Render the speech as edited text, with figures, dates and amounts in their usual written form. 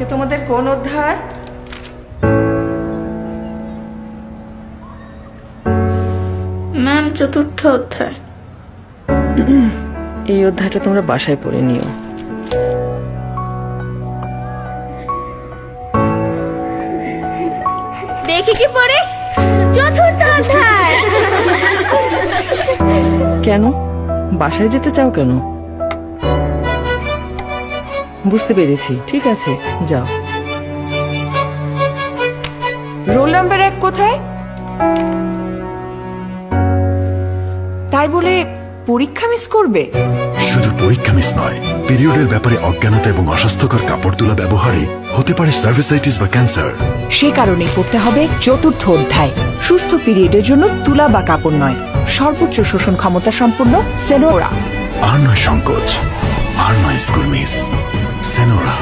আজকে তোমাদের কোন অধ্যায়? ম্যাম, চতুর্থ অধ্যায়। এই অধ্যায়টা তোমরা বাসায় পড়ে নিও। দেখি কি পড়িস? চতুর্থ অধ্যায়। কেন বাসায় যেতে চাও কেন? বুঝতে পেরেছি, ঠিক আছে যাও। রোল নাম্বার 1 কোথায়? তাই বলে পরীক্ষা মিস করবে? শুধু পরীক্ষা মিস নয়, পিরিয়ডের ব্যাপারে অজ্ঞানতা এবং অস্বাস্থ্যকর কাপড় তোলা ব্যবহারে হতে পারে সার্ভিসাইটিস বা ক্যান্সার। সে কারণেই পড়তে হবে চতুর্থ অধ্যায়। সুস্থ পিরিয়ডের জন্য তুলা বা কাপড় নয়, সর্বোচ্চ শোষণ ক্ষমতা সম্পন্ন সেনোরা। আর নয় সংকোচ, আর নয় স্কুল মিস, সেনোরা।